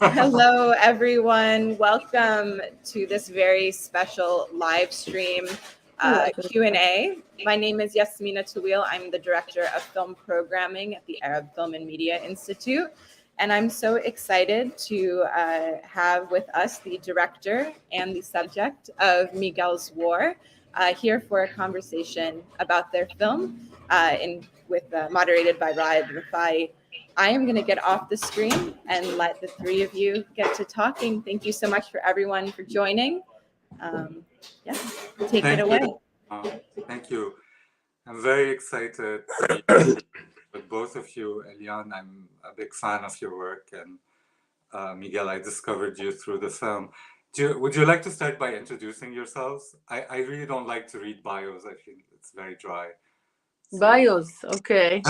Hello, everyone. Welcome to this very special live stream Q&A. My name is Yasmina Tawil. I'm the Director of Film Programming at the Arab Film and Media Institute. And I'm so excited to have with us the director and the subject of Miguel's War here for a conversation about their film moderated by Raed Rafei. I am going to get off the screen and let the three of you get to talking. Thank you so much for everyone for joining. Take it away. Thank you. I'm very excited to be with both of you. Eliane, I'm a big fan of your work, and Miguel, I discovered you through the film. Would you like to start by introducing yourselves? I really don't like to read bios. I think it's very dry. So. Bios, okay.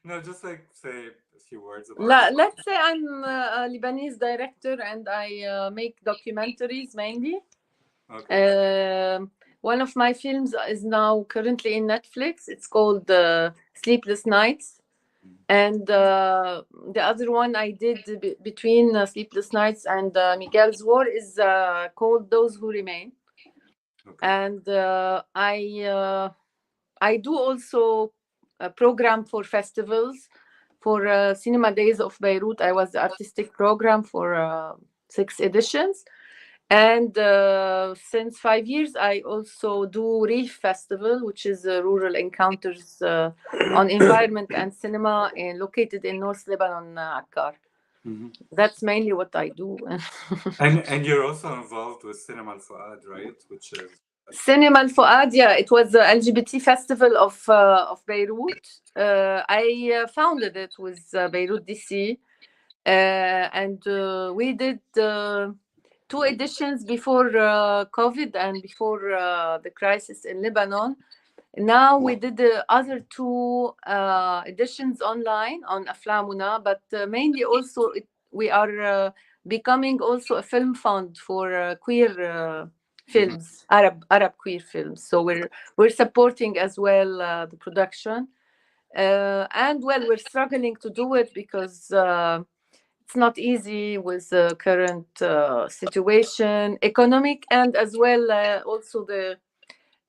No, just like say a few words about let's say I'm a Lebanese director and I make documentaries mainly. Okay. One of my films is now currently in Netflix. It's called Sleepless Nights. And the other one I did between Sleepless Nights and Miguel's War is called Those Who Remain. Okay. And I do also a program for festivals, for Cinema Days of Beirut. I was the artistic program for 6 editions. And since 5 years, I also do REEF Festival, which is Rural Encounters on Environment and Cinema, located in North Lebanon, Akkar. Mm-hmm. That's mainly what I do. and you're also involved with Cinema Al-Fuad, right? Which is Cinema Al-Fuad, yeah, it was the LGBT festival of Beirut. I founded it with Beirut DC, and we did 2 editions before COVID and before the crisis in Lebanon. Now we did the other 2 editions online on Aflamuna, but mainly also we are becoming also a film fund for queer films, Arab queer films. So we're supporting as well the production, and well, we're struggling to do it because it's not easy with the current situation, economic, and as well also the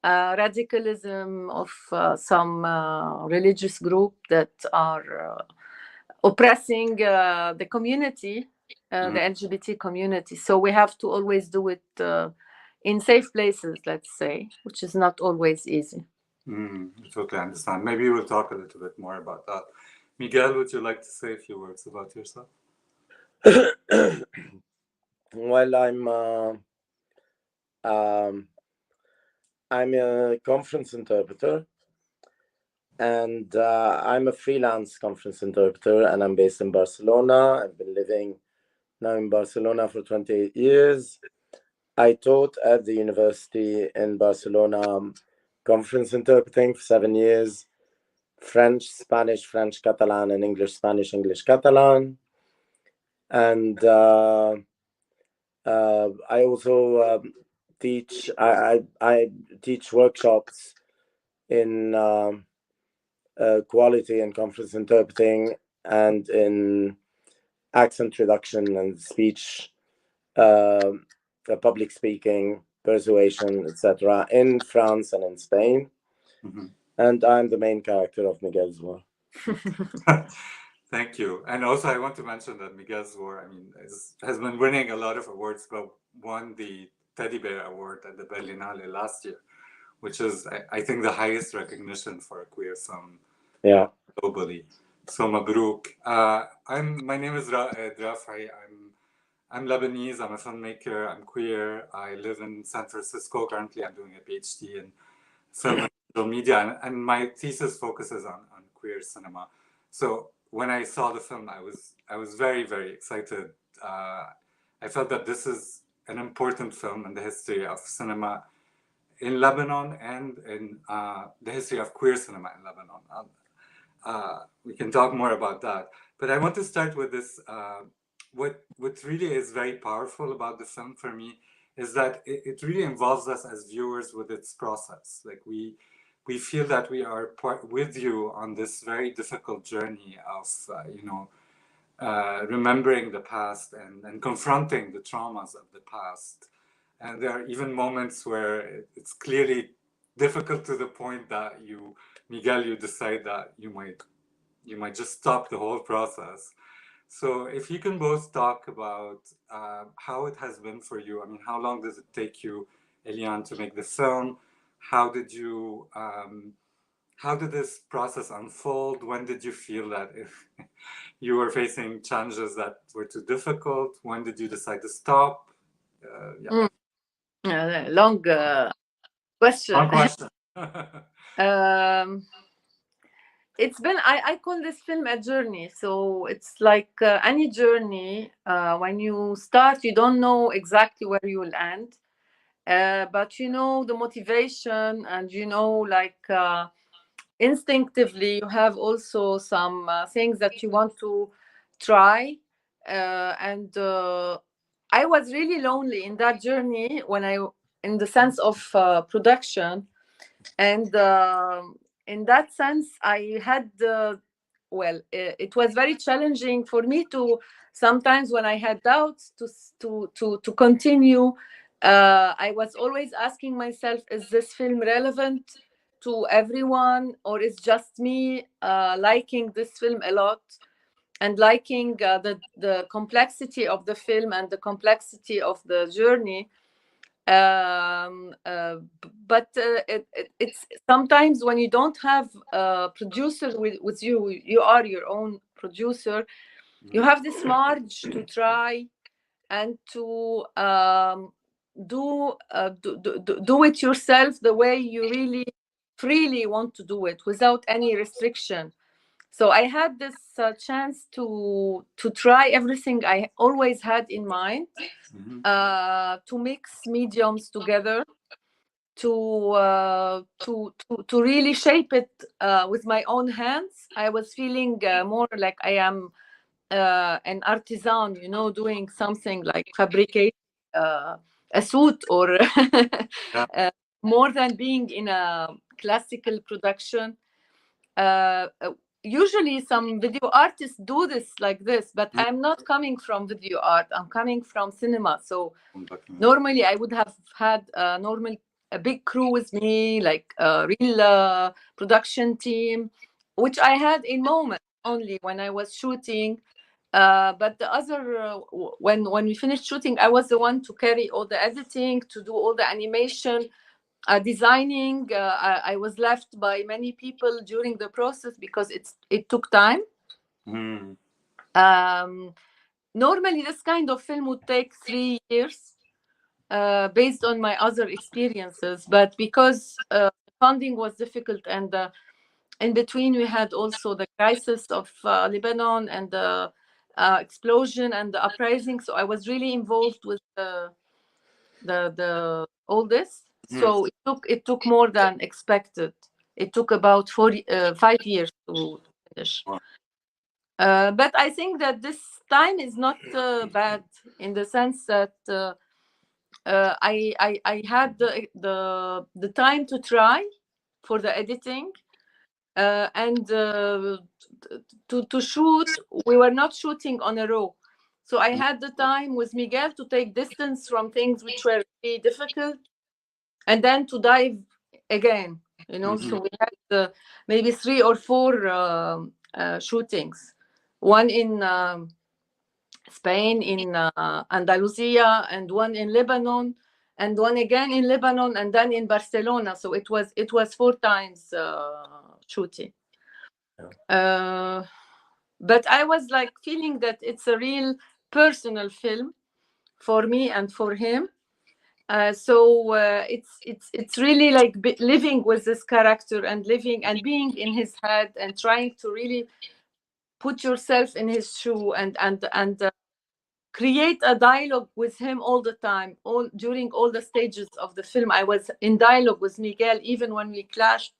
radicalism of some religious group that are oppressing the community, the LGBT community. So we have to always do it in safe places, let's say, which is not always easy. I totally understand. Maybe we'll talk a little bit more about that. Miguel, would you like to say a few words about yourself? Well, I'm a conference interpreter, and I'm a freelance conference interpreter, and I'm based in Barcelona. I've been living now in Barcelona for 28 years. I taught at the university in Barcelona conference interpreting for 7 years, French, Spanish, French, Catalan, and English, Spanish, English, Catalan. And I also teach. I teach workshops in quality and conference interpreting, and in accent reduction and speech, public speaking, persuasion, etc., in France and in Spain. Mm-hmm. And I'm the main character of Miguel's War. Thank you. And also, I want to mention that Miguel's War, has been winning a lot of awards, but won the Teddy Bear Award at the Berlinale last year, which is, I think, the highest recognition for a queer film globally. So, Mabruk. My name is Raed Rafei. I'm Lebanese. I'm a filmmaker. I'm queer. I live in San Francisco. Currently, I'm doing a PhD in film and digital media, and my thesis focuses on queer cinema. So when I saw the film, I was very, very excited. I felt that this is an important film in the history of cinema in Lebanon and in the history of queer cinema in Lebanon. We can talk more about that. But I want to start with this. What really is very powerful about the film for me is that it really involves us as viewers with its process. Like we feel that we are with you on this very difficult journey of, remembering the past and confronting the traumas of the past. And there are even moments where it's clearly difficult to the point that Miguel, you decide that you might just stop the whole process. So if you can both talk about how it has been for you. I mean, how long does it take you, Eliane, to make the film? How did this process unfold? When did you feel that if you were facing challenges that were too difficult? When did you decide to stop? Long question. Long question. It's been, I call this film a journey. So it's like any journey. When you start, you don't know exactly where you will end. But you know the motivation, and instinctively you have also some things that you want to try. And I was really lonely in that journey in the sense of production. And in that sense, I had, it was very challenging for me to sometimes, when I had doubts, to continue. I was always asking myself, is this film relevant to everyone, or is just me liking this film a lot and liking the complexity of the film and the complexity of the journey? But it's sometimes when you don't have a producer with you, you are your own producer, you have this margin to try and to do it yourself the way you really freely want to do it, without any restriction. So I had this chance to try everything I always had in mind, to mix mediums together, to really shape it with my own hands. I was feeling more like I am an artisan, doing something like fabricate a suit, or more than being in a classical production. Usually some video artists do this like this, but I'm not coming from video art. I'm coming from cinema. So normally I would have had a big crew with me, like a real production team, which I had in moments only when I was shooting. But the other, when we finished shooting, I was the one to carry all the editing, to do all the animation, designing. I was left by many people during the process because it took time. Normally this kind of film would take 3 years, based on my other experiences, but because funding was difficult, and in between we had also the crisis of Lebanon, and the explosion and the uprising, so I was really involved with the all this. So it took more than expected. It took about 5 years to finish. But I think that this time is not bad, in the sense that I had the time to try for the editing, and to shoot. We were not shooting on a row, so I had the time with Miguel to take distance from things which were really difficult, and then to dive again. So we had maybe 3 or 4 shootings, one in Spain, in Andalusia, and one in Lebanon, and one again in Lebanon, and then in Barcelona. So it was 4 times shooting. But I was like feeling that it's a real personal film for me and for him. So it's really like living with this character, and living and being in his head, and trying to really put yourself in his shoe, and create a dialogue with him all the time, during all the stages of the film. I was in dialogue with Miguel even when we clashed.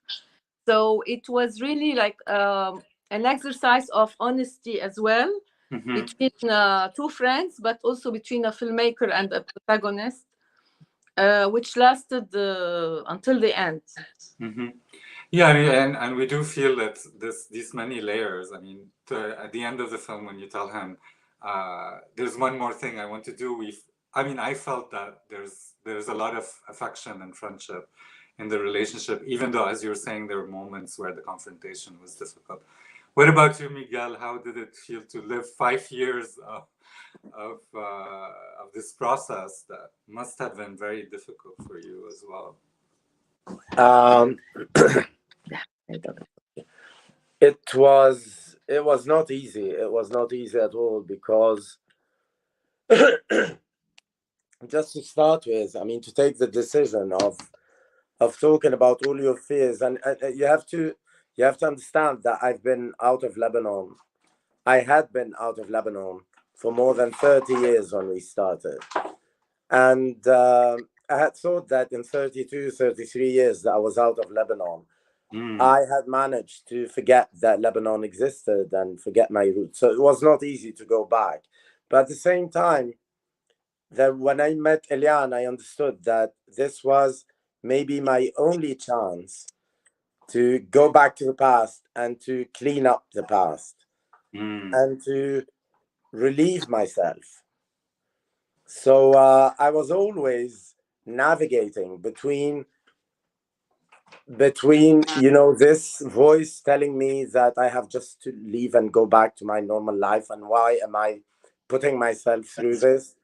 So it was really like an exercise of honesty as well, between 2 friends, but also between a filmmaker and a protagonist, which lasted until the end. Yeah, I mean, and we do feel that these many layers. I mean, at the end of the film, when you tell him, "There's one more thing I want to do," I mean, I felt that there's a lot of affection and friendship in the relationship, even though, as you were saying, there were moments where the confrontation was difficult. What about you, Miguel? How did it feel to live 5 years of this process that must have been very difficult for you as well? It was not easy. It was not easy at all, because just to start with, I mean, to take the decision of talking about all your fears, and you have to understand that I've been out of Lebanon. I had been out of Lebanon for more than 30 years when we started. And I had thought that in 32, 33 years that I was out of Lebanon, I had managed to forget that Lebanon existed and forget my roots. So it was not easy to go back. But at the same time, that when I met Eliane, I understood that this was maybe my only chance to go back to the past and to clean up the past and to relieve myself. So I was always navigating between this voice telling me that I have just to leave and go back to my normal life, and why am I putting myself through this,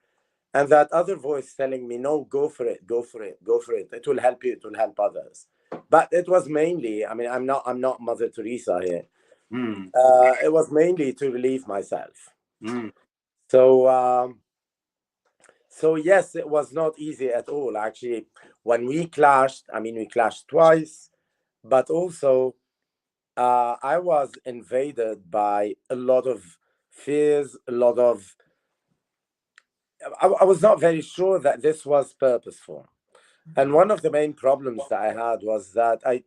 and that other voice telling me, no, go for it, it will help you, it will help others. But it was mainly, I mean, I'm not Mother Teresa here. It was mainly to relieve myself. So yes, it was not easy at all, actually. When we clashed, I mean, we clashed twice, but also I was invaded by a lot of fears, I was not very sure that this was purposeful. And one of the main problems that I had was that I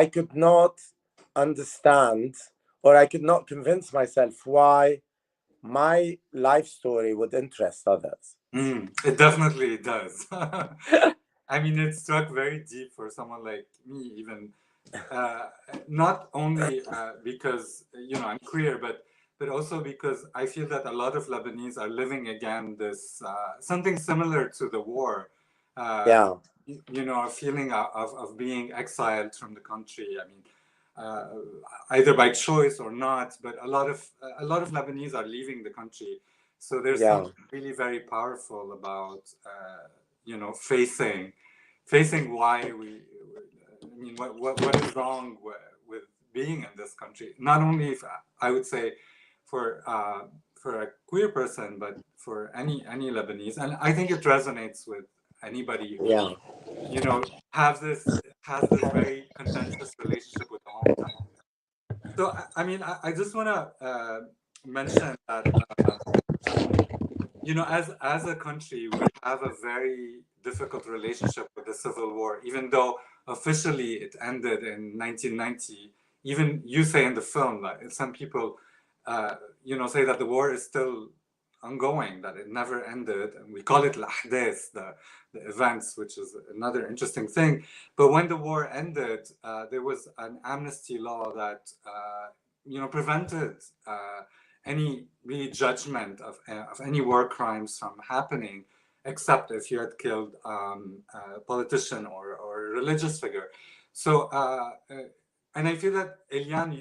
could not understand, or I could not convince myself why my life story would interest others. It definitely does. I mean, it struck very deep for someone like me, even not only because I'm queer, but also because I feel that a lot of Lebanese are living again this something similar to the war. A feeling of being exiled from the country. I mean, either by choice or not, but a lot of Lebanese are leaving the country. So there's something really very powerful about facing why what is wrong with being in this country. Not only, if I would say, for a queer person, but for any Lebanese, and I think it resonates with anybody who has this very contentious relationship with the hometown. So I mean, I just want to mention that as a country, we have a very difficult relationship with the Civil War, even though officially it ended in 1990. Even you say in the film that some people say that the war is still ongoing, that it never ended, and we call it al-ahdath, the events, which is another interesting thing. But when the war ended, there was an amnesty law that prevented any really judgment of any war crimes from happening, except if you had killed a politician or a religious figure. So and I feel that, Eliane,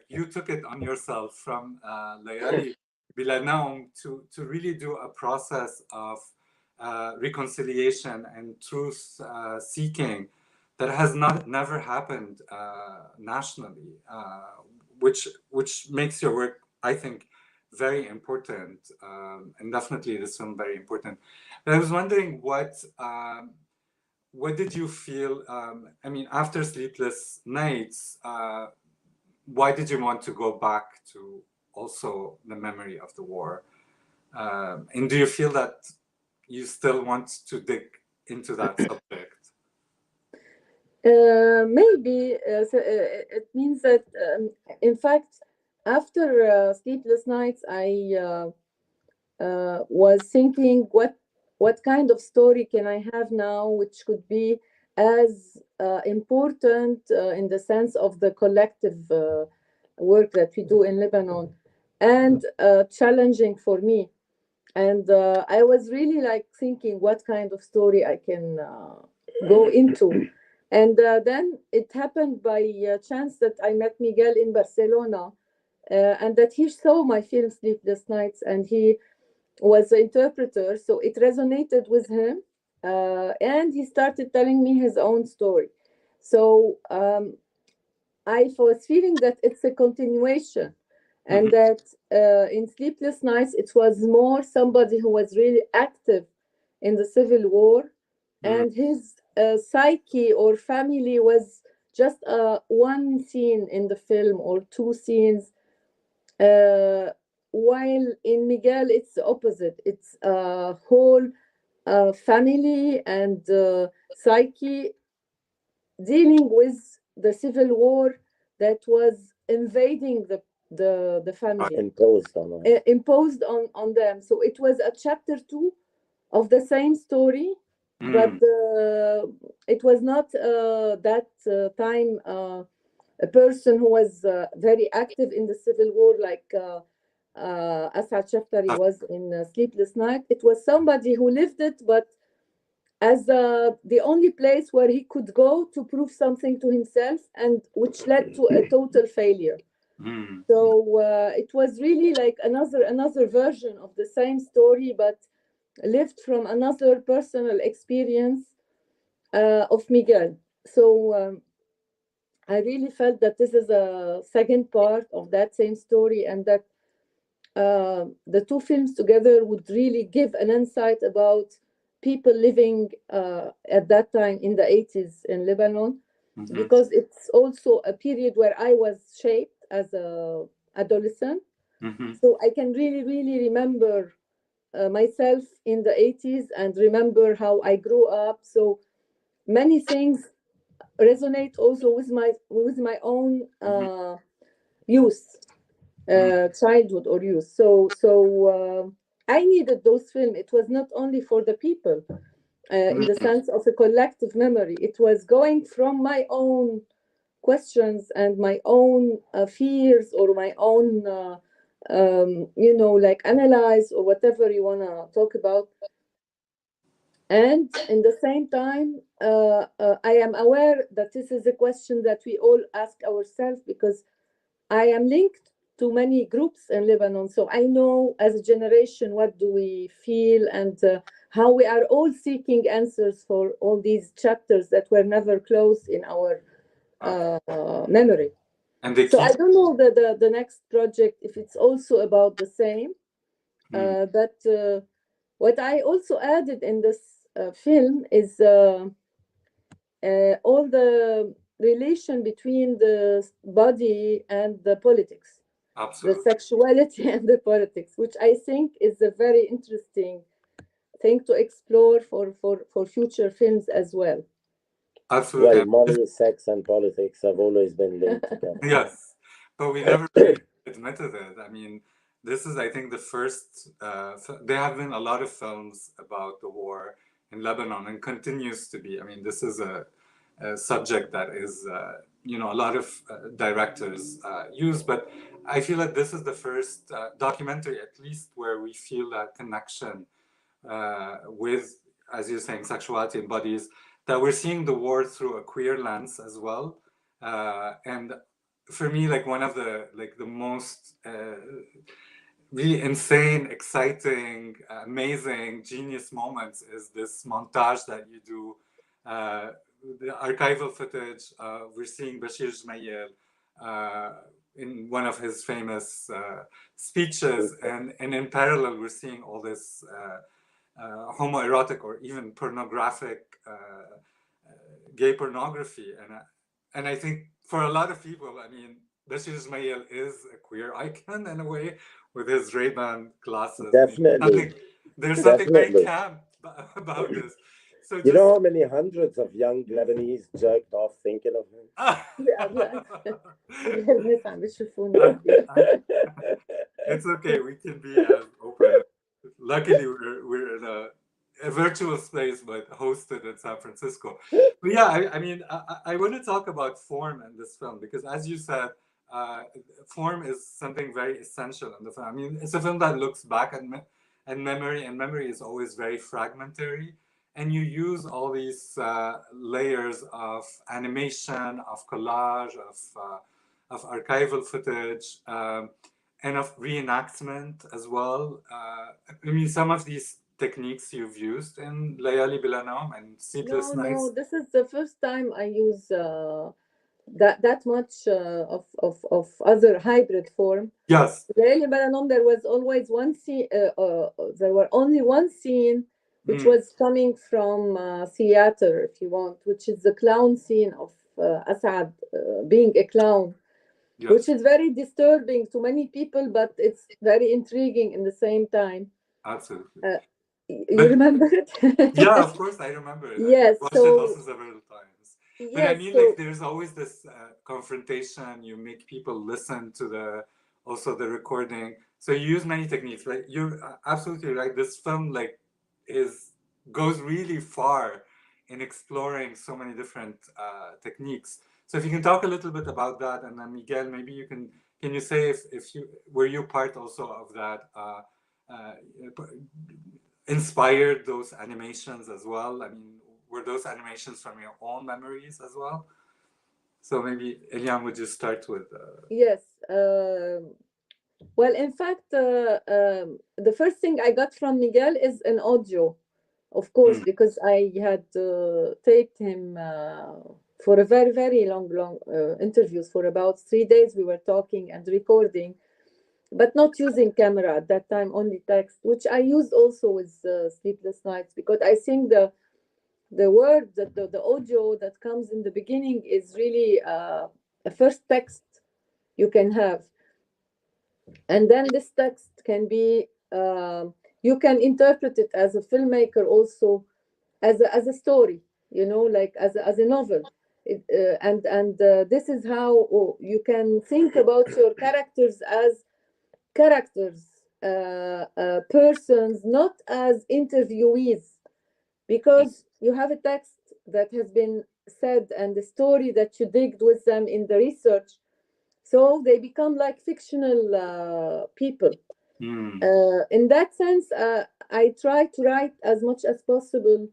you took it on yourself from Layali Bila Naum to really do a process of reconciliation and truth seeking that has never happened nationally, which makes your work, I think, very important, and definitely this film very important. But I was wondering what did you feel? I mean, after Sleepless Nights, why did you want to go back to also the memory of the war? And do you feel that you still want to dig into that subject? Maybe it means that, in fact, after Sleepless Nights, I was thinking, what kind of story can I have now which could be as important in the sense of the collective work that we do in Lebanon, and challenging for me. And I was really like thinking what kind of story I can go into. And then it happened by chance that I met Miguel in Barcelona, and that he saw my film Sleepless Nights, and he was the interpreter. So it resonated with him, and he started telling me his own story. So I was feeling that it's a continuation, and that in Sleepless Nights, it was more somebody who was really active in the civil war, and his psyche or family was just one scene in the film or two scenes, while in Miguel, it's the opposite. It's a whole family and psyche dealing with the civil war that was invading the family, imposed on them. So it was a chapter 2 of the same story, but it was not that time a person who was very active in the civil war like Asad Shaftari was in Sleepless Night. It was somebody who lived it, but as the only place where he could go to prove something to himself, and which led to a total failure. So it was really like another version of the same story, but lived from another personal experience of Miguel. So I really felt that this is a second part of that same story, and that the two films together would really give an insight about people living at that time in the 80s in Lebanon, because it's also a period where I was shaped as an adolescent. So I can really remember myself in the 80s and remember how I grew up. So many things resonate also with my own youth, childhood or youth. So I needed those films. It was not only for the people, in the sense of a collective memory. It was going from my own questions and my own fears, or my own, like analyze or whatever you want to talk about. And in the same time, I am aware that this is a question that we all ask ourselves, because I am linked to many groups in Lebanon. So I know as a generation, what do we feel, and how we are all seeking answers for all these chapters that were never closed in our memory. And so I don't know the next project, if it's also about the same, but what I also added in this film is all the relation between the body and the politics. Absolutely. The sexuality and the politics, which I think is a very interesting thing to explore for future films as well. Absolutely. Well, money, sex, and politics have always been linked together. Yes, but we never really admitted it. I mean, this is, I think, the first. There have been a lot of films about the war in Lebanon, and continues to be. I mean, this is a subject that is, a lot of directors use, but I feel that this is the first documentary, at least, where we feel that connection with, as you're saying, sexuality and bodies, that we're seeing the war through a queer lens as well. And for me, like one of the most really insane, exciting, amazing, genius moments is this montage that you do. The archival footage, we're seeing Bashir Jmayel in one of his famous speeches, and in parallel, we're seeing all this homoerotic or even pornographic gay pornography. And I think for a lot of people, I mean, Bashir Jmayel is a queer icon in a way, with his Ray-Ban glasses. Definitely. There's something very camp about this. So you know how many hundreds of young Lebanese jerked off thinking of him? It's okay, we can be as open. Luckily, we're in a virtual space, but hosted in San Francisco. But yeah, I mean, I want to talk about form in this film because, as you said, form is something very essential in the film. I mean, it's a film that looks back at memory, and memory is always very fragmentary. And you use all these layers of animation, of collage, of archival footage, and of reenactment as well. I mean, some of these techniques you've used in Layali Bilanam and Sleepless Nights. No, this is the first time I use that much of other hybrid form. Yes. Layali Bilanam, there was always one scene. There were only one scene which was coming from theater, if you want, which is the clown scene of Asad being a clown. Yes. Which is very disturbing to many people, but it's very intriguing in the same time. Absolutely. You remember it? Yeah, of course I remember it. Yes. I watched it also several times. Yes, but I mean, like, there's always this confrontation. You make people listen to the recording. So you use many techniques, right? You're absolutely right. This film, like, goes really far in exploring so many different techniques. So if you can talk a little bit about that, and then Miguel, maybe can you say if you were you part also of that inspired those animations as well? I mean, were those animations from your own memories as well? So maybe Eliane, would you start with? Yes. Well, in fact, the first thing I got from Miguel is an audio, of course, because I had taped him for a very, very long interviews for about 3 days. We were talking and recording, but not using camera at that time, only text, which I used also with Sleepless Nights, because I think the word, the audio that comes in the beginning is really a first text you can have. And then this text can be, you can interpret it as a filmmaker also, as a story, you know, like as a novel. This is how you can think about your characters as characters, persons, not as interviewees, because you have a text that has been said and the story that you digged with them in the research, so they become like fictional people. In that sense, I try to write as much as possible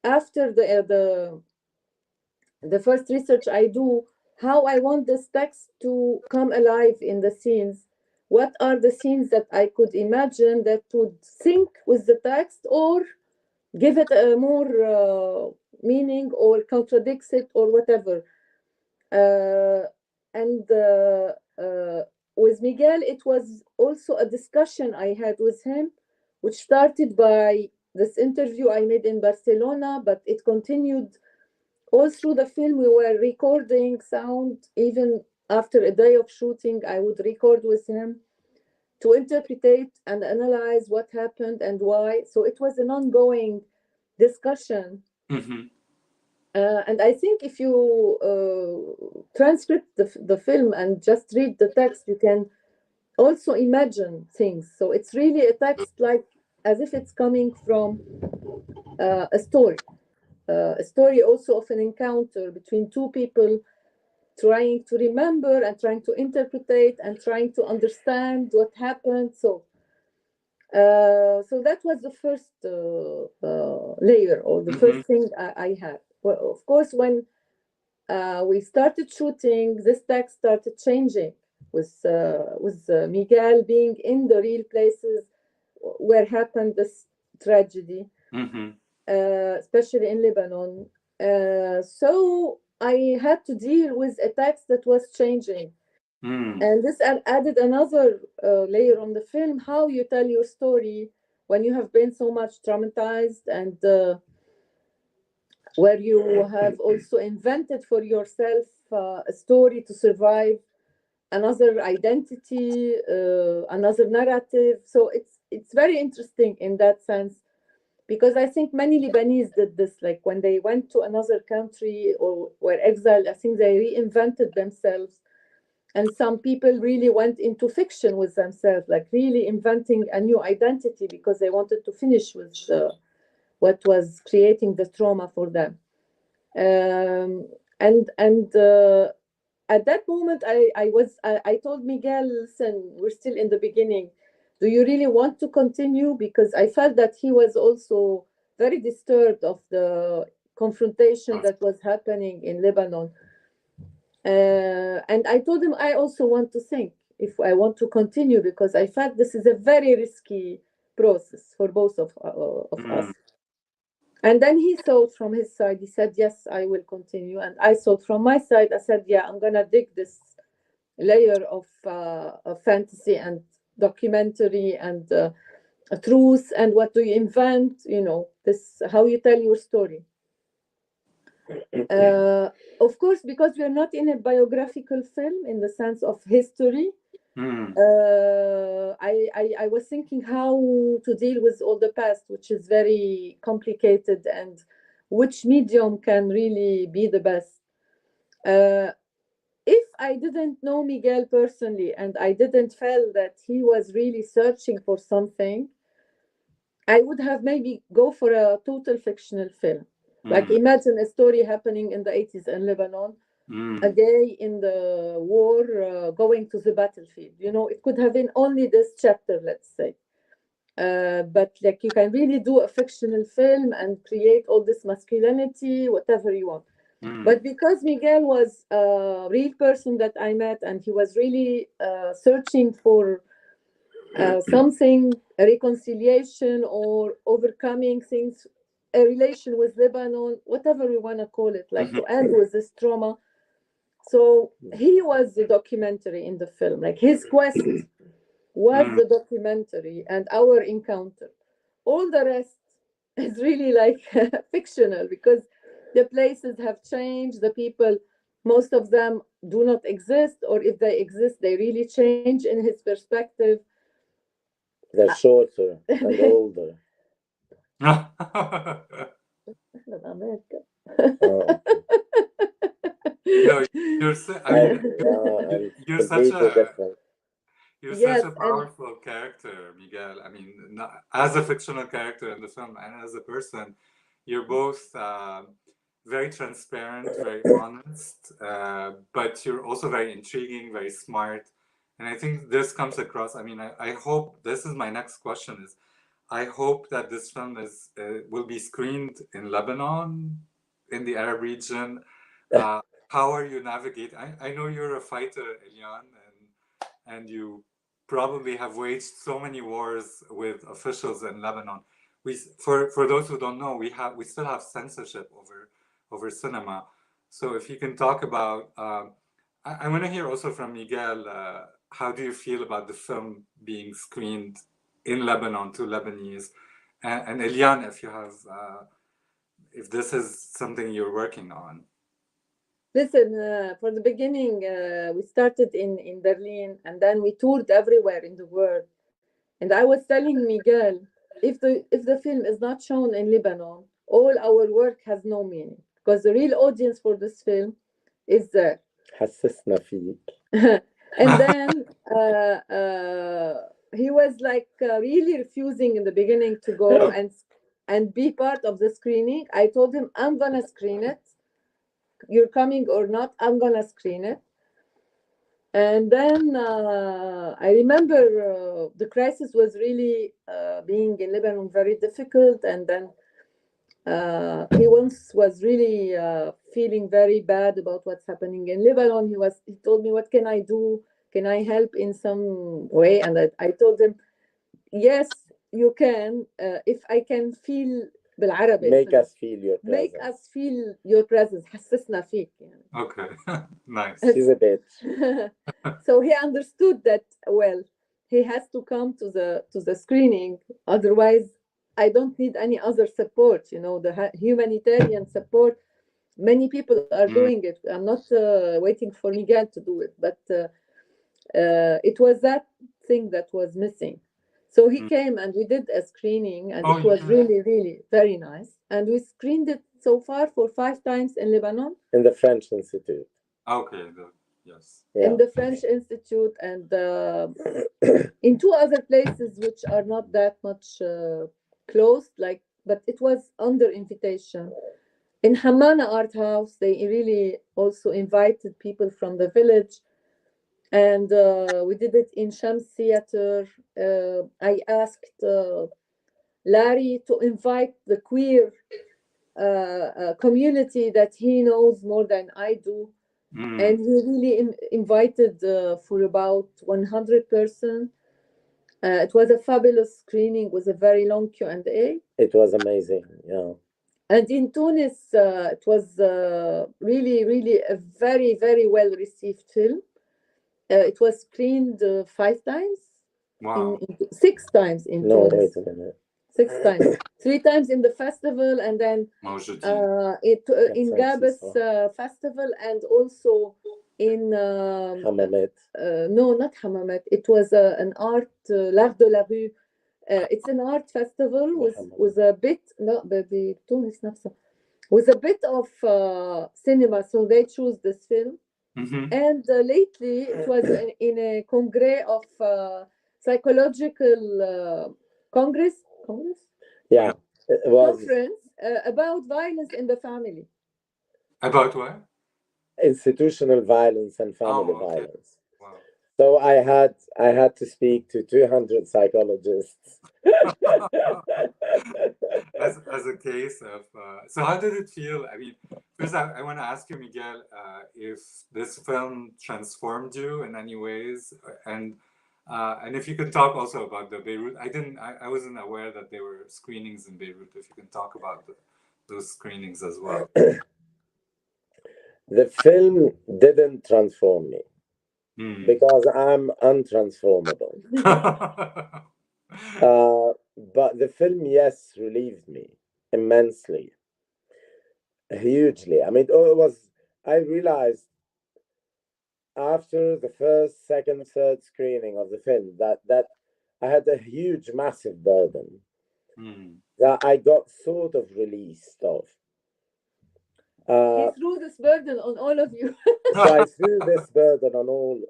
after the first research I do, how I want this text to come alive in the scenes. What are the scenes that I could imagine that would sync with the text or give it a more meaning or contradicts it or whatever. With Miguel, it was also a discussion I had with him, which started by this interview I made in Barcelona, but it continued all through the film. We were recording sound. Even after a day of shooting, I would record with him to interpret and analyze what happened and why. So it was an ongoing discussion. And I think if you transcript the film and just read the text, you can also imagine things. So it's really a text like as if it's coming from a story also of an encounter between two people trying to remember and trying to interpret and trying to understand what happened. So that was the first layer, or the first thing I had. Well, of course, when we started shooting, this text started changing with Miguel being in the real places where happened this tragedy, especially in Lebanon. So I had to deal with a text that was changing. And this added another layer on the film, how you tell your story when you have been so much traumatized, and where you have also invented for yourself a story to survive another identity, another narrative. So it's very interesting in that sense, because I think many Lebanese did this, like when they went to another country or were exiled, I think they reinvented themselves. And some people really went into fiction with themselves, like really inventing a new identity because they wanted to finish with what was creating the trauma for them. At that moment, I told Miguel, listen, we're still in the beginning. Do you really want to continue? Because I felt that he was also very disturbed of the confrontation that was happening in Lebanon. And I told him I also want to think if I want to continue, because I felt this is a very risky process for both of us. And then he thought from his side, he said, yes, I will continue. And I thought from my side, I said, yeah, I'm going to dig this layer of fantasy and documentary and truth, and what do you invent, this, how you tell your story. Of course, because we are not in a biographical film in the sense of history, I was thinking how to deal with all the past, which is very complicated, and which medium can really be the best. If I didn't know Miguel personally and I didn't feel that he was really searching for something, I would have maybe go for a total fictional film. Like imagine a story happening in the 80s in Lebanon, a guy in the war going to the battlefield. It could have been only this chapter, let's say. But like you can really do a fictional film and create all this masculinity, whatever you want. But because Miguel was a real person that I met, and he was really searching for something, a reconciliation or overcoming things, a relation with Lebanon, whatever we want to call it, like to end with this trauma. So he was the documentary in the film, like his quest was the documentary and our encounter. All the rest is really like fictional, because the places have changed, the people, most of them do not exist, or if they exist, they really change in his perspective. They're shorter and older. No, you're such a powerful character, Miguel. I mean, as a fictional character in the film and as a person, you're both very transparent, very honest, but you're also very intriguing, very smart. And I think this comes across. I mean, I hope, this is my next question, is I hope that this film will be screened in Lebanon, in the Arab region. How are you navigating? I know you're a fighter, Eliane, and you probably have waged so many wars with officials in Lebanon. For those who don't know, we still have censorship over cinema. So if you can talk about, I want to hear also from Miguel, how do you feel about the film being screened in Lebanon to Lebanese? And Eliane, if you have, if this is something you're working on. Listen, for the beginning, we started in Berlin, and then we toured everywhere in the world. And I was telling Miguel, if the film is not shown in Lebanon, all our work has no meaning, because the real audience for this film is there. حسسنا فيك. And then he was like really refusing in the beginning to go and be part of the screening. I told him, I'm gonna screen it. You're coming or not, I'm gonna screen it. And then I remember the crisis was really being in Lebanon very difficult. And then he once was really feeling very bad about what's happening in Lebanon. He told me, what can I do? Can I help in some way? And I told him, yes, you can. If I can feel بالعربي. Make us feel your presence. Make us feel your presence. حسسنا فيك. Okay, nice. She's a bitch. So he understood that, well, he has to come to the screening. Otherwise, I don't need any other support. The humanitarian support. Many people are doing it. I'm not waiting for Miguel to do it, but it was that thing that was missing. So he came and we did a screening, and it was really, really very nice. And we screened it so far for 5 times in Lebanon. In the French Institute. Okay, yes. Yeah. In the French Institute, and in 2 other places which are not that much closed, like but it was under invitation. In Hamana Art House, they really also invited people from the village. And we did it in Shams Theater. I asked Larry to invite the queer community that he knows more than I do. And he really invited for about 100 persons. It was a fabulous screening with a very long Q&A. It was amazing, yeah. And in Tunis, it was really, really a very, very well-received film. It was screened 5 times. Wow. 6 times in No, Tunis. wait a minute. 6 times. 3 times in the festival, and then in Gabas festival, and also in Hammamet. no, not Hammamet. It was an art, l'art de la rue. It's an art festival with a bit, no, بتونس نفسها, with a bit of cinema. So they choose this film. And lately it was in a congrès of psychological congress. Yeah, it was Conference about violence in the family. About what? Institutional violence and family violence. Wow. So I had to speak to 200 psychologists. as a case of so how did it feel? I mean, first I want to ask you, Miguel, if this film transformed you in any ways, and if you could talk also about the Beirut. I wasn't aware that there were screenings in Beirut. If you can talk about those screenings as well. The film didn't transform me because I'm untransformable. But the film, yes, relieved me immensely, hugely. I mean, I realized after the first, second, third screening of the film that I had a huge, massive burden that I got sort of released of. He threw this burden on all of you. So I threw this burden on all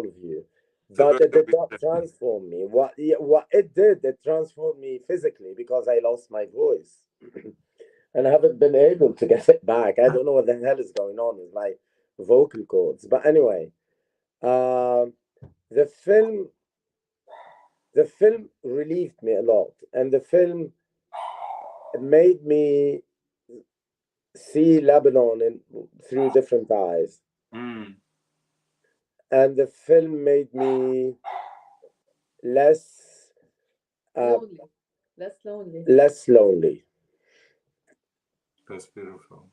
of you. But it did not transform me. What it did, it transformed me physically because I lost my voice. And I haven't been able to get it back. I don't know what the hell is going on with my vocal cords. But anyway, the film relieved me a lot. And the film made me see Lebanon through different eyes. And the film made me less lonely. That's beautiful.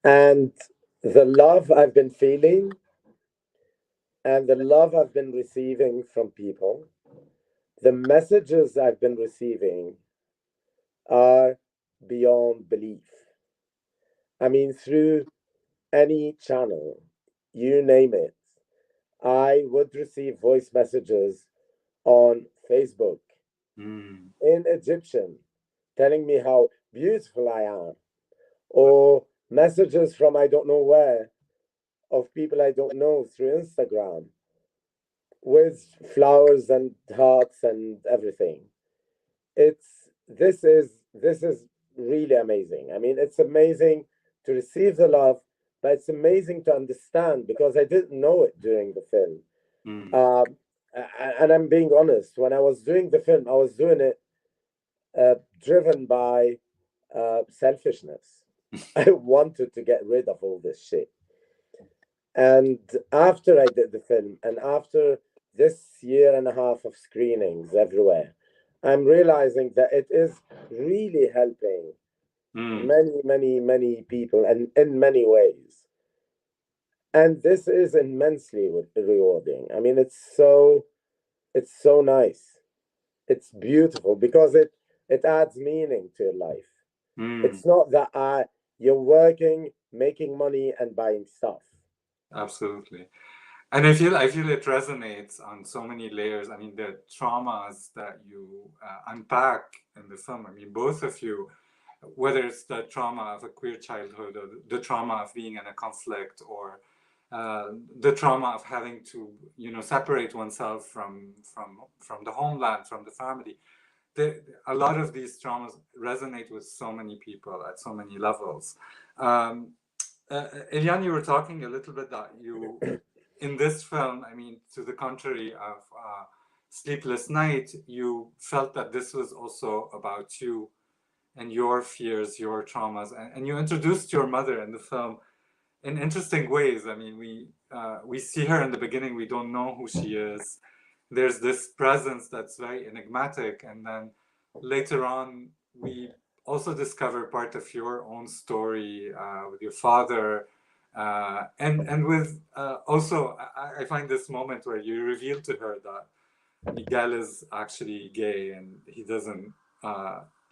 And the love I've been feeling and the love I've been receiving from people, the messages I've been receiving are beyond belief. I mean, through any channel, you name it, I would receive voice messages on Facebook in Egyptian telling me how beautiful I am, or messages from I don't know where of people I don't know through Instagram with flowers and hearts and everything. This is really amazing. I mean, it's amazing to receive the love, but it's amazing to understand because I didn't know it during the film. And I'm being honest, when I was doing the film, I was doing it driven by selfishness. I wanted to get rid of all this shit. And after I did the film, and after this 1.5 years of screenings everywhere, I'm realizing that it is really helping many people, and in many ways. And this is immensely rewarding. I mean, it's so nice. It's beautiful because it adds meaning to your life. It's not that you're working, making money, and buying stuff. Absolutely. And I feel it resonates on so many layers. I mean, the traumas that you unpack in the film. I mean, both of you, whether it's the trauma of a queer childhood, or the trauma of being in a conflict, or the trauma of having to, separate oneself from the homeland, from the family. a lot of these traumas resonate with so many people at so many levels. Eliane, you were talking a little bit that you, in this film, I mean, to the contrary of Sleepless Night, you felt that this was also about you and your fears, your traumas, and you introduced your mother in the film in interesting ways. I mean, we see her in the beginning, we don't know who she is. There's this presence that's very enigmatic, and then later on, we also discover part of your own story with your father, and with also, I find this moment where you reveal to her that Miguel is actually gay and he doesn't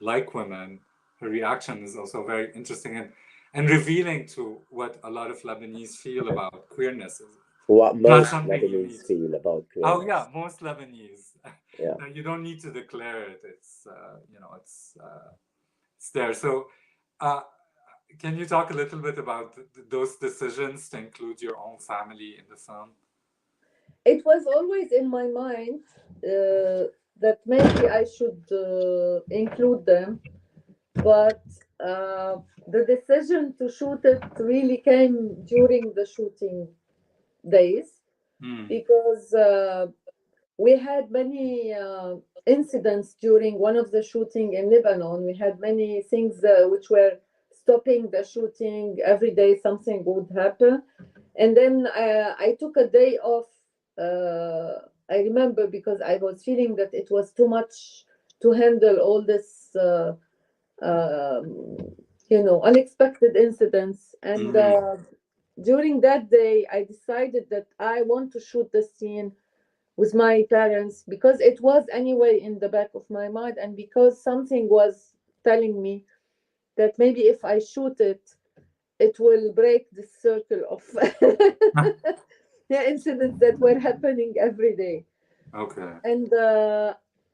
like women. Her reaction is also very interesting and revealing to what a lot of Lebanese feel about queerness. What most Lebanese feel about queerness. Oh yeah, most Lebanese. Yeah. You don't need to declare it. It's it's there. So, can you talk a little bit about those decisions to include your own family in the film? It was always in my mind that maybe I should include them, but the decision to shoot it really came during the shooting days, because we had many incidents during one of the shooting in Lebanon. We had many things which were stopping the shooting. Every day something would happen. And then I took a day off. I remember, because I was feeling that it was too much to handle all this, unexpected incidents. And during that day, I decided that I want to shoot the scene with my parents, because it was anyway in the back of my mind, and because something was telling me that maybe if I shoot it, it will break the circle of the incidents that were happening every day. Okay. And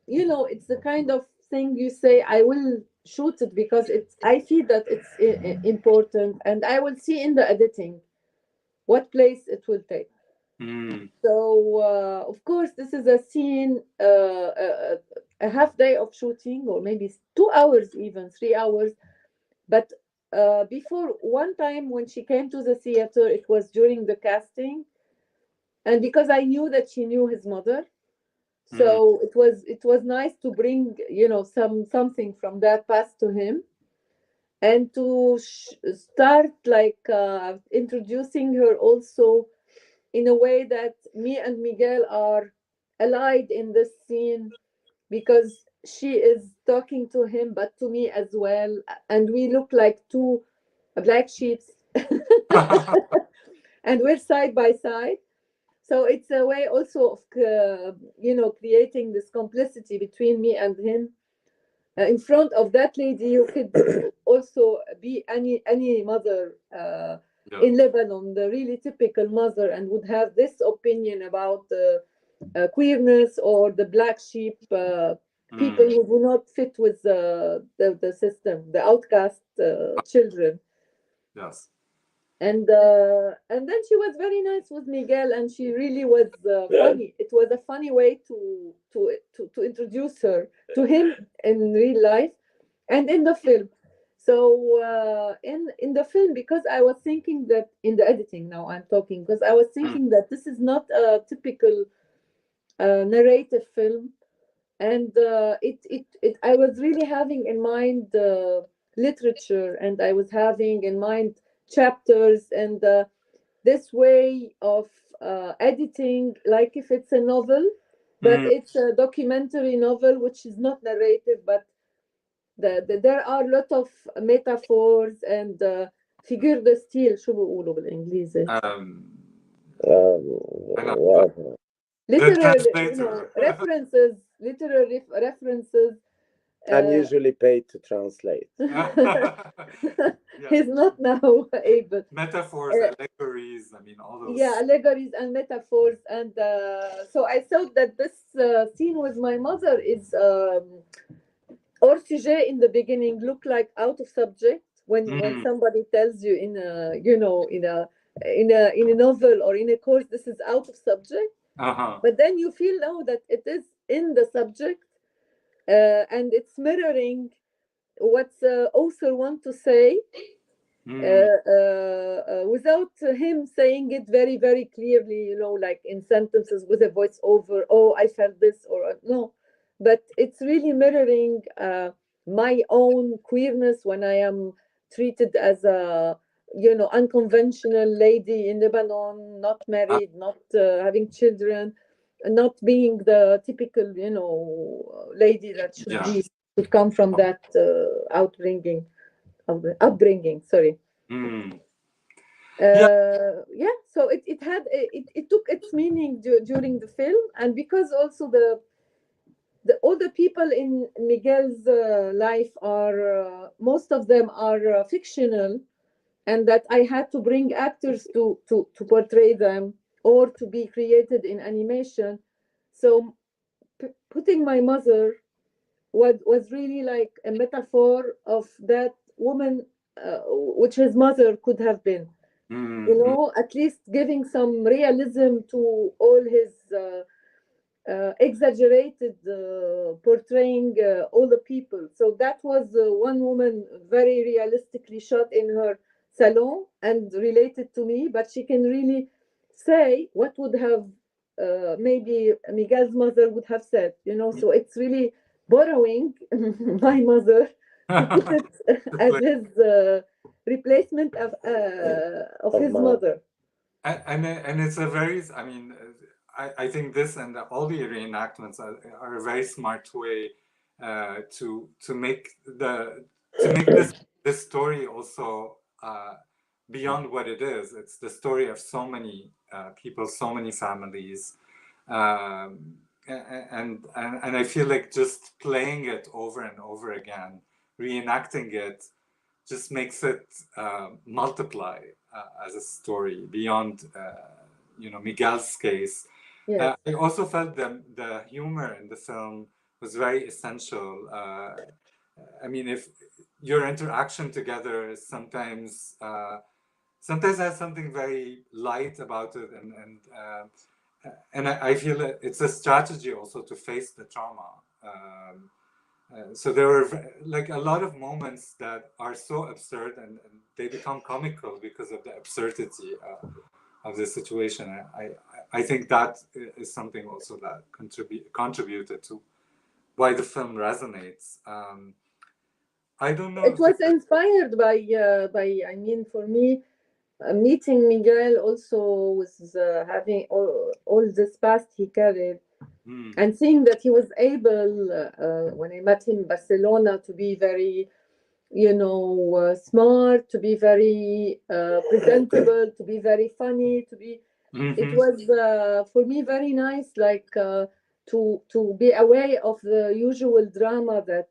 it's the kind of thing you say, I will shoot it because I feel that it's important, and I will see in the editing what place it will take. So of course, this is a scene, a half day of shooting, or maybe 2 hours, even 3 hours. But before, one time when she came to the theater, it was during the casting, and because I knew that she knew his mother, so it was nice to bring something from that past to him, and to start like introducing her also in a way that me and Miguel are allied in this scene, because she is talking to him, but to me as well. And we look like two black sheep, and we're side by side. So it's a way also of, creating this complicity between me and him. In front of that lady, you could also be any mother in Lebanon, the really typical mother, and would have this opinion about queerness or the black sheep, people who do not fit with the system, the outcast children. Yes. And then she was very nice with Miguel, and she really was funny. It was a funny way to introduce her to him in real life and in the film. So in the film, because I was thinking that in the editing, now I'm talking, because I was thinking that this is not a typical narrative film, and I was really having in mind literature, and I was having in mind chapters, and this way of editing, like if it's a novel, but it's a documentary novel, which is not narrative, but there are a lot of metaphors and figure de style. شو بيقولوا بالإنجليزي؟ literary references. I'm usually paid to translate. He's not now able. Metaphors, allegories, I mean, all those. Yeah, allegories and metaphors. And so I thought that this scene with my mother is hors sujet in the beginning, look like out of subject when somebody tells you in a novel or in a course, this is out of subject. But then you feel now that it is in the subject, and it's mirroring what the author want to say, without him saying it very, very clearly, you know, like in sentences with a voice over, oh, I felt this, or no. But it's really mirroring my own queerness when I am treated as a, you know, unconventional lady in Lebanon, not married, not having children, not being the typical, you know, lady that should come from that upbringing. Sorry. So it took its meaning during the film, and because also all the people in Miguel's life are most of them are fictional, and that I had to bring actors to portray them or to be created in animation. So putting my mother was really like a metaphor of that woman, which his mother could have been. You know, at least giving some realism to all his exaggerated portraying all the people. So that was one woman very realistically shot in her salon and related to me, but she can really say what would have maybe Miguel's mother would have said, you know. So it's really borrowing my mother to put it as his replacement of his mother. And it's a very, I mean, I think this and all the reenactments are a very smart way to make this story also beyond what it is. It's the story of so many people, so many families, and I feel like just playing it over and over again, reenacting it, just makes it multiply as a story beyond, you know, Miguel's case. Yes. I also felt the humor in the film was very essential. I mean, if your interaction together is sometimes has something very light about it, and I feel that it's a strategy also to face the trauma. So there were like a lot of moments that are so absurd and they become comical because of the absurdity of the situation. I think that is something also that contributed to why the film resonates. I don't know. It was inspired by I mean, for me, meeting Miguel also was having all this past he carried, and seeing that he was able, when I met him in Barcelona, to be very, you know, smart, to be very presentable, to be very funny, to be. It was for me very nice, like to be aware of the usual drama that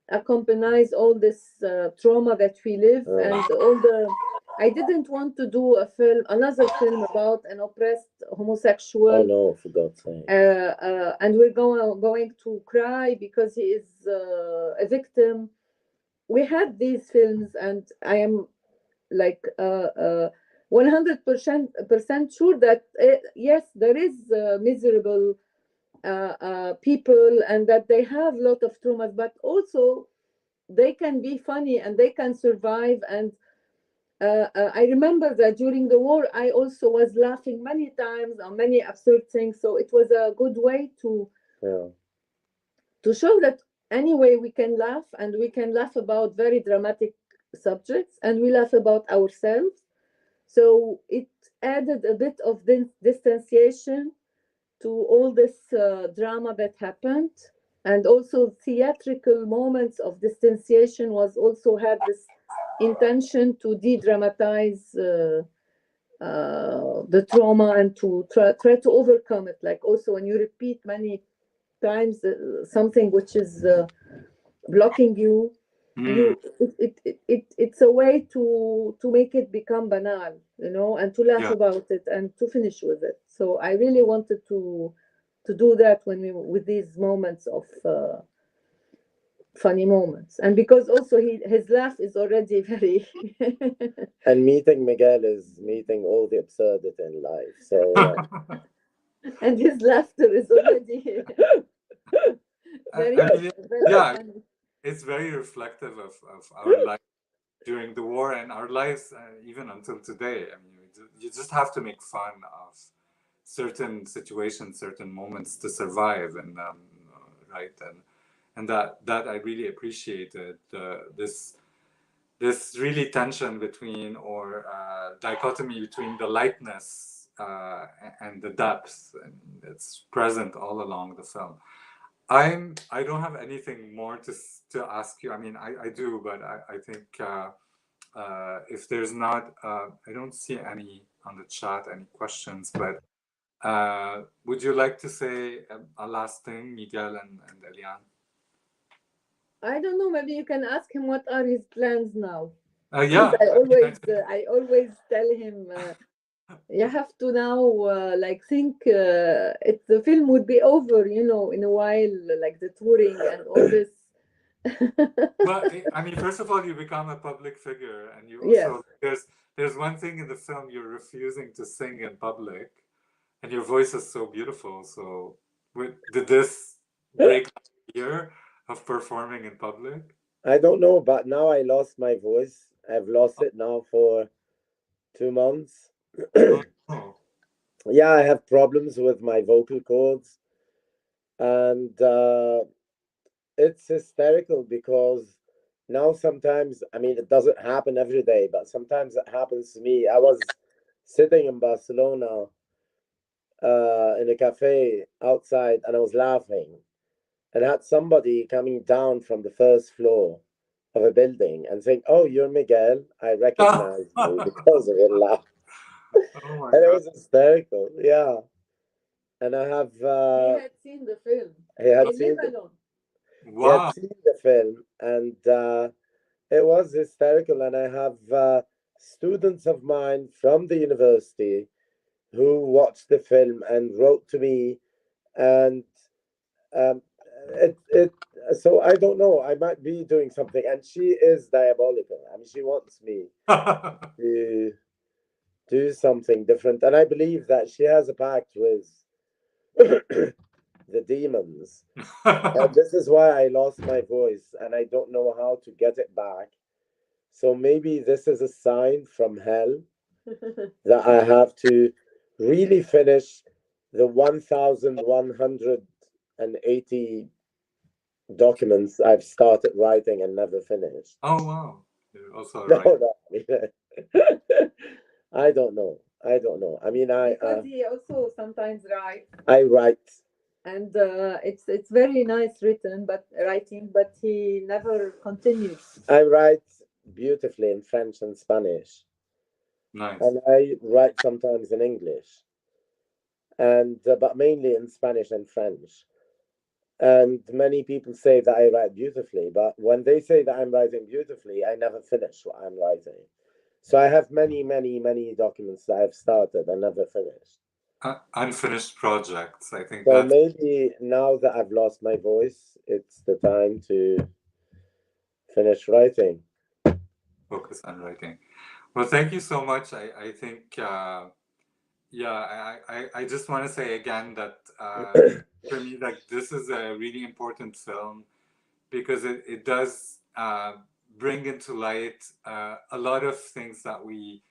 accompanies all this trauma that we live, and all the. I didn't want to do another film about an oppressed homosexual. Oh no, for God's sake. And we're going to cry because he is a victim. We had these films, and I am like 100% sure that yes, there is miserable people, and that they have a lot of traumas, but also they can be funny and they can survive. And I remember that during the war, I also was laughing many times on many absurd things. So it was a good way to show that anyway we can laugh, and we can laugh about very dramatic subjects, and we laugh about ourselves. So it added a bit of distanciation to all this drama that happened, and also theatrical moments of distanciation was also had this intention to de-dramatize the trauma and to try to overcome it. Like also when you repeat many times something which is blocking you, it's a way to make it become banal, you know, and to laugh about it and to finish with it. So I really wanted to do that with these moments of funny moments, and because also his laugh is already very and meeting Miguel is meeting all the absurdity in life. So and his laughter is already Very, I mean, very yeah, funny. it's very reflective of our life during the war and our lives even until today. I mean, you just have to make fun of certain situations, certain moments to survive, and right, and that I really appreciated this really tension between or dichotomy between the lightness and the depth, and it's present all along the film. I don't have anything more to ask you. I mean, I do, but I think if there's not, I don't see any on the chat, any questions, but would you like to say a last thing, Miguel and Eliane? I don't know. Maybe you can ask him what are his plans now. Yeah. I always tell him you have to now think the film would be over, in a while, like the touring and all this. Well, I mean, first of all, you become a public figure, and you also there's one thing in the film, you're refusing to sing in public, and your voice is so beautiful. So, did this break the year of performing in public? I don't know, but now I lost my voice. I've lost it now for 2 months. Oh. Yeah, I have problems with my vocal cords, and it's hysterical because now sometimes, I mean, it doesn't happen every day, but sometimes it happens to me. I was sitting in Barcelona in a cafe outside, and I was laughing, and I had somebody coming down from the first floor of a building and saying, "Oh, you're Miguel. I recognize you because of your laugh." Oh my And it God. was hysterical, yeah. And I have. He had seen the film. He had In seen Lebanon. He had Wow. seen the film, and it was hysterical. And I have students of mine from the university who watched the film and wrote to me, and so I don't know. I might be doing something, and she is diabolical. I mean, she wants me to do something different, and I believe that she has a pact with the demons. And this is why I lost my voice, and I don't know how to get it back. So maybe this is a sign from hell that I have to really finish the 1,180 documents I've started writing and never finished. Oh wow. You're also No, right. no, I don't know. I don't know. I mean, Because he also sometimes writes. I write. And it's very nice writing, but he never continues. I write beautifully in French and Spanish, Nice. and I write sometimes in English, and but mainly in Spanish and French. And many people say that I write beautifully, but when they say that I'm writing beautifully, I never finish what I'm writing. So I have many, many, many documents that I've started and never finished. Unfinished projects. I think So that's maybe now that I've lost my voice, it's the time to finish writing. focus on writing. Well, thank you so much. I think yeah, I just want to say again that for me, like, this is a really important film because it does bring into light a lot of things that we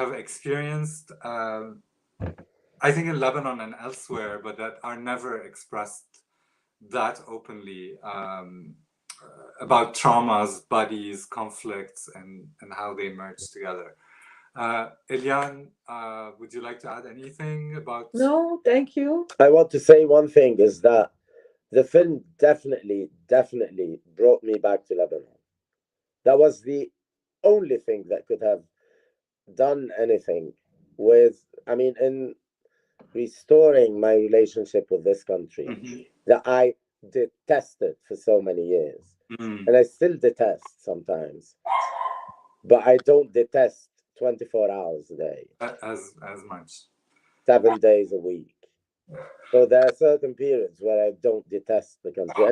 have experienced, I think in Lebanon and elsewhere, but that are never expressed that openly, about traumas, bodies, conflicts, and how they merge together. Eliane, would you like to add anything about? No, thank you. I want to say one thing is that the film definitely brought me back to Lebanon. That was the only thing that could have done anything with, I mean, in restoring my relationship with this country that I detested for so many years. And I still detest sometimes, but I don't detest 24 hours a day, as much, 7 days a week. So there are certain periods where I don't detest the country,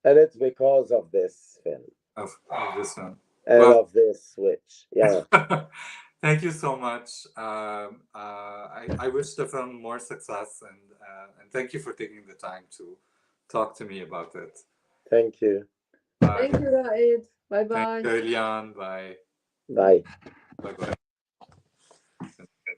and it's because of this film, of this one, and of this switch. Yeah. Thank you so much. I wish the film more success, and thank you for taking the time to talk to me about it. Thank you. Bye. Thank you, Raed. Bye-bye. Thank you, Eliane. Bye. Bye. Bye-bye.